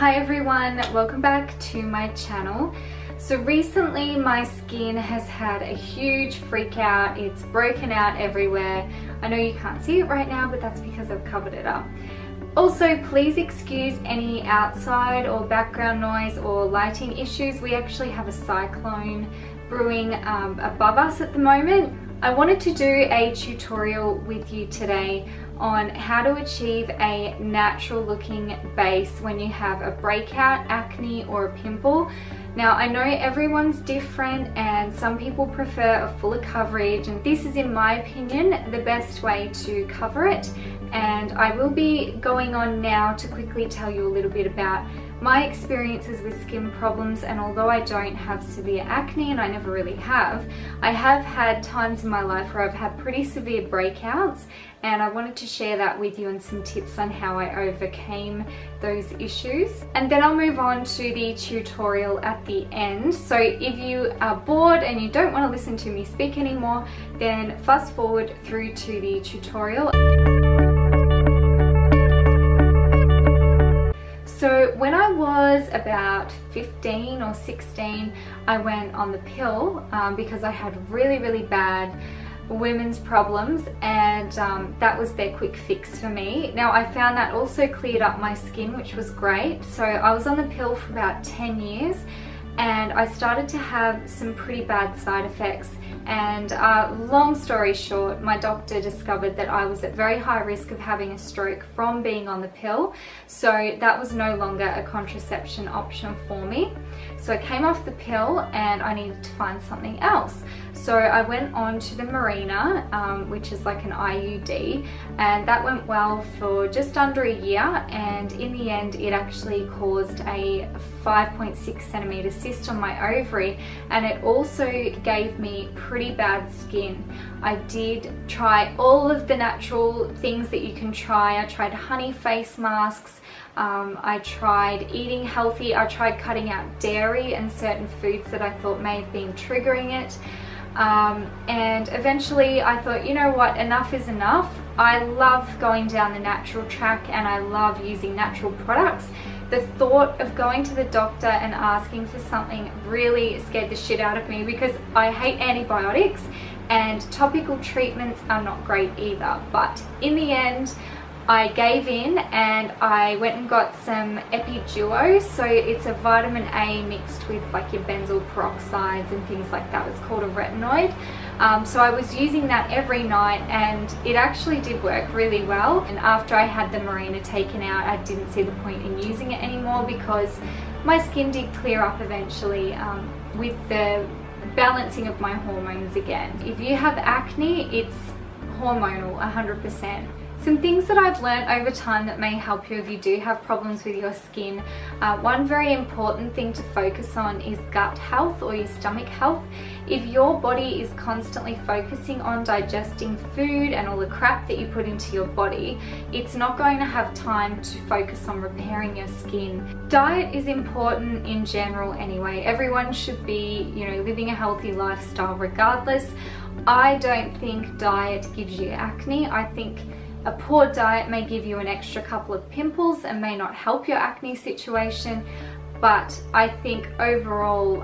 Hi everyone, welcome back to my channel. So recently my skin has had a huge freak out. It's broken out everywhere. I know you can't see it right now, but that's because I've covered it up. Also, please excuse any outside or background noise or lighting issues. We actually have a cyclone brewing above us at the moment. I wanted to do a tutorial with you today on how to achieve a natural looking base when you have a breakout, acne or a pimple. Now I know everyone's different and some people prefer a fuller coverage, and this is, in my opinion, the best way to cover it. And I will be going on now to quickly tell you a little bit about my experiences with skin problems. And although I don't have severe acne, and I never really have, I have had times in my life where I've had pretty severe breakouts, and I wanted to share that with you and some tips on how I overcame those issues. And then I'll move on to the tutorial at the end. So if you are bored and you don't want to listen to me speak anymore, then fast forward through to the tutorial. So when I was about 15 or 16, I went on the pill because I had really bad women's problems, and that was their quick fix for me. Now I found that also cleared up my skin, which was great. So I was on the pill for about 10 years and I started to have some pretty bad side effects. And long story short, my doctor discovered that I was at very high risk of having a stroke from being on the pill, so that was no longer a contraception option for me. So I came off the pill and I needed to find something else. So I went on to the Marina, which is like an IUD, and that went well for just under a year, and in the end it actually caused a 5.6 centimeter cyst on my ovary, and it also gave me pretty bad skin. I did try all of the natural things that you can try. I tried honey face masks, I tried eating healthy, I tried cutting out dairy and certain foods that I thought may have been triggering it. And eventually I thought, you know what, enough is enough. I love going down the natural track and I love using natural products. The thought of going to the doctor and asking for something really scared the shit out of me, because I hate antibiotics and topical treatments are not great either. But in the end, I gave in and I went and got some Epiduo. So it's a vitamin A mixed with like your benzoyl peroxides and things like that. It's called a retinoid. So I was using that every night and it actually did work really well. And after I had the Marina taken out, I didn't see the point in using it anymore because my skin did clear up eventually with the balancing of my hormones again. If you have acne, it's hormonal 100%. Some things that I've learned over time that may help you if you do have problems with your skin. One very important thing to focus on is gut health or your stomach health. If your body is constantly focusing on digesting food and all the crap that you put into your body, it's not going to have time to focus on repairing your skin. Diet is important in general anyway. Everyone should be, you know, living a healthy lifestyle regardless. I don't think diet gives you acne. I think a poor diet may give you an extra couple of pimples and may not help your acne situation, but I think overall,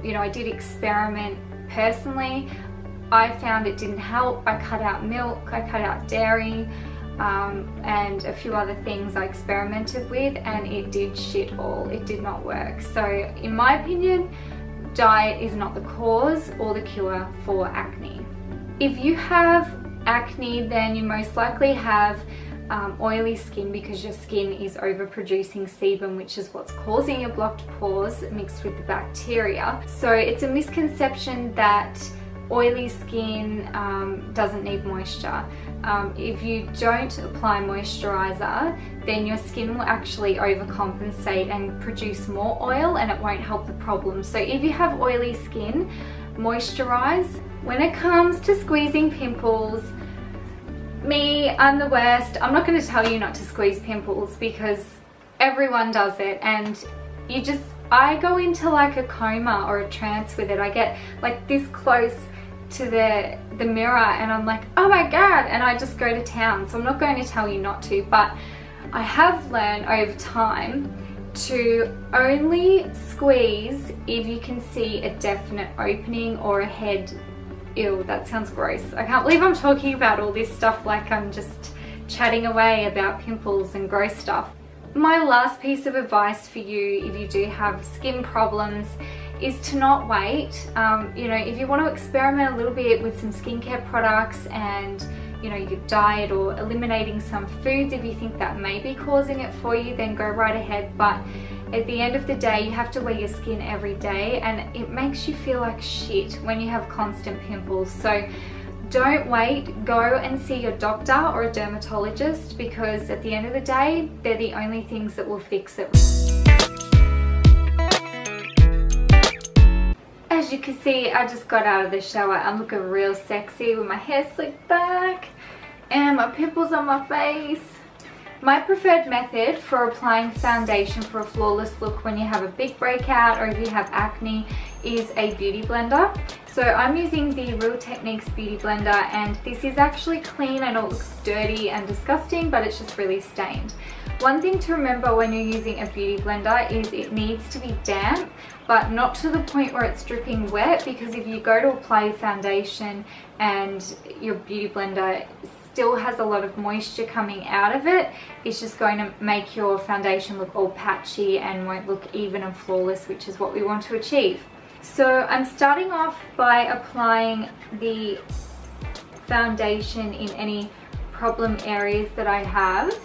you know, I did experiment personally. I found it didn't help. I cut out milk, I cut out dairy, and a few other things I experimented with, and it did shit all. It did not work. So in my opinion, diet is not the cause or the cure for acne. If you have acne, then you most likely have oily skin because your skin is overproducing sebum, which is what's causing your blocked pores mixed with the bacteria. So it's a misconception that oily skin doesn't need moisture. If you don't apply moisturizer, then your skin will actually overcompensate and produce more oil, and it won't help the problem. So if you have oily skin, moisturize. When it comes to squeezing pimples, I'm the worst. I'm not going to tell you not to squeeze pimples because everyone does it, and I go into like a coma or a trance with it. I get like this close to the mirror and I'm like, oh my god, and I just go to town. So I'm not going to tell you not to, but I have learned over time to only squeeze if you can see a definite opening or a head. Ew, that sounds gross. I can't believe I'm talking about all this stuff like I'm just chatting away about pimples and gross stuff. My last piece of advice for you if you do have skin problems is to not wait. You know, if you want to experiment a little bit with some skincare products and, you know, your diet or eliminating some foods, if you think that may be causing it for you, then go right ahead. But at the end of the day, you have to wear your skin every day, and it makes you feel like shit when you have constant pimples. So don't wait, go and see your doctor or a dermatologist, because at the end of the day, they're the only things that will fix it. As you can see, I just got out of the shower. I'm looking real sexy with my hair slicked back and my pimples on my face. My preferred method for applying foundation for a flawless look when you have a big breakout or if you have acne is a beauty blender. So I'm using the Real Techniques beauty blender, and this is actually clean. I know it looks dirty and disgusting, but it's just really stained. One thing to remember when you're using a beauty blender is it needs to be damp, but not to the point where it's dripping wet, because if you go to apply foundation and your beauty blender still has a lot of moisture coming out of it, it's just going to make your foundation look all patchy and won't look even and flawless, which is what we want to achieve. So I'm starting off by applying the foundation in any problem areas that I have,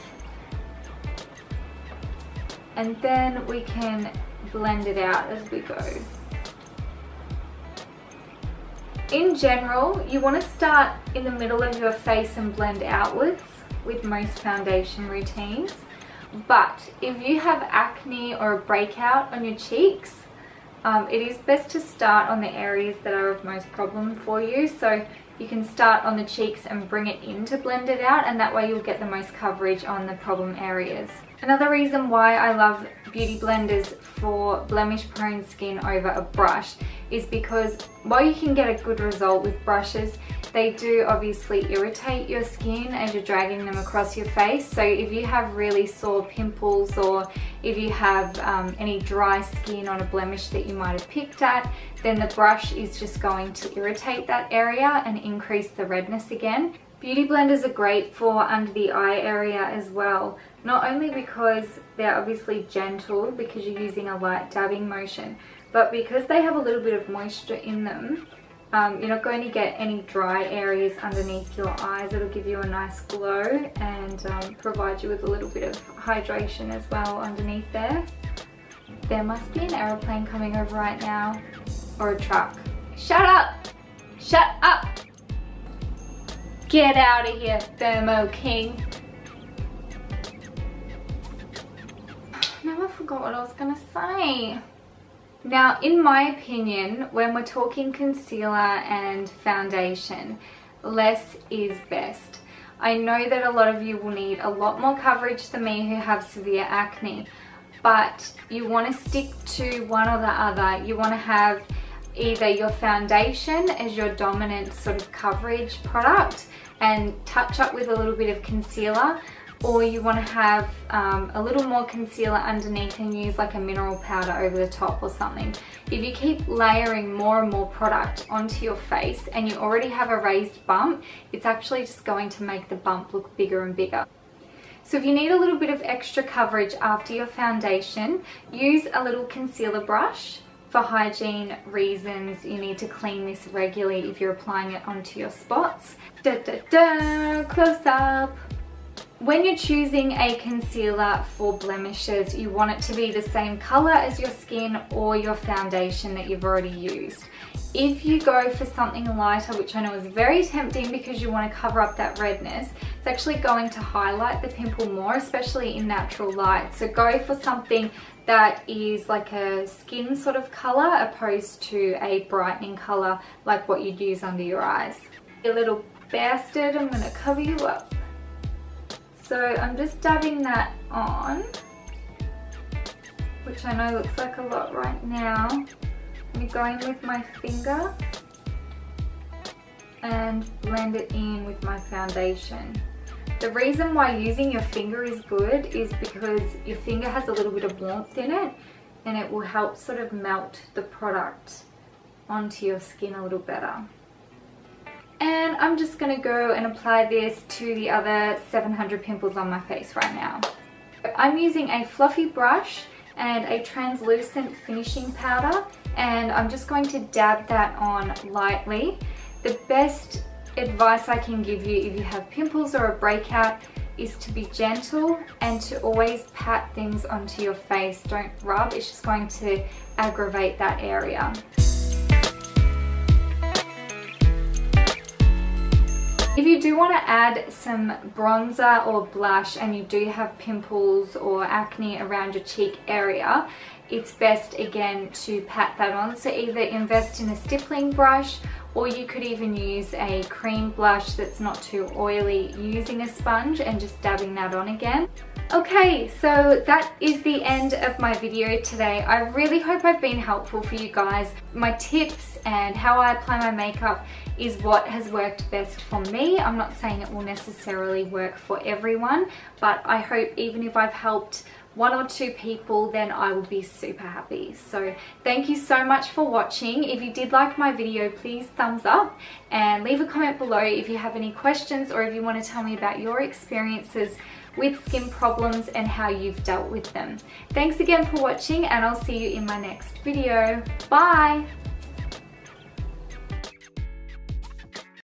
and then we can blend it out as we go. In general, you want to start in the middle of your face and blend outwards with most foundation routines. But if you have acne or a breakout on your cheeks, it is best to start on the areas that are of most problem for you. So you can start on the cheeks and bring it in to blend it out, and that way you'll get the most coverage on the problem areas. Another reason why I love beauty blenders for blemish prone skin over a brush is because while you can get a good result with brushes, they do obviously irritate your skin as you're dragging them across your face. So if you have really sore pimples, or if you have any dry skin on a blemish that you might have picked at, then the brush is just going to irritate that area and increase the redness again. Beauty blenders are great for under the eye area as well, not only because they're obviously gentle because you're using a light dabbing motion, but because they have a little bit of moisture in them. You're not going to get any dry areas underneath your eyes. It'll give you a nice glow and provide you with a little bit of hydration as well underneath there. There must be an aeroplane coming over right now, or a truck. Shut up! Shut up! Get out of here, Thermo King. Now I forgot what I was gonna say. Now, in my opinion, when we're talking concealer and foundation, less is best. I know that a lot of you will need a lot more coverage than me who have severe acne, but you want to stick to one or the other. You want to have either your foundation as your dominant sort of coverage product and touch up with a little bit of concealer, or you want to have a little more concealer underneath and use like a mineral powder over the top or something. If you keep layering more and more product onto your face and you already have a raised bump, it's actually just going to make the bump look bigger and bigger. So if you need a little bit of extra coverage after your foundation, use a little concealer brush. For hygiene reasons, you need to clean this regularly if you're applying it onto your spots. Close up. When you're choosing a concealer for blemishes, you want it to be the same color as your skin or your foundation that you've already used. If you go for something lighter, which I know is very tempting because you want to cover up that redness, it's actually going to highlight the pimple more, especially in natural light. So go for something that is like a skin sort of color opposed to a brightening color like what you'd use under your eyes. You little bastard, I'm going to cover you up. So I'm just dabbing that on, which I know looks like a lot right now. I'm going with my finger and blend it in with my foundation. The reason why using your finger is good is because your finger has a little bit of warmth in it, and it will help sort of melt the product onto your skin a little better. And I'm just going to go and apply this to the other 700 pimples on my face right now. I'm using a fluffy brush and a translucent finishing powder, and I'm just going to dab that on lightly. The best advice I can give you if you have pimples or a breakout is to be gentle and to always pat things onto your face. Don't rub, it's just going to aggravate that area. If you do want to add some bronzer or blush and you do have pimples or acne around your cheek area, it's best again to pat that on. So either invest in a stippling brush, or you could even use a cream blush that's not too oily using a sponge and just dabbing that on again. Okay, so that is the end of my video today. I really hope I've been helpful for you guys. My tips and how I apply my makeup is what has worked best for me. I'm not saying it will necessarily work for everyone, but I hope even if I've helped 1 or 2 people, then I will be super happy. So thank you so much for watching. If you did like my video, please thumbs up and leave a comment below if you have any questions or if you want to tell me about your experiences with skin problems and how you've dealt with them. Thanks again for watching, and I'll see you in my next video. Bye!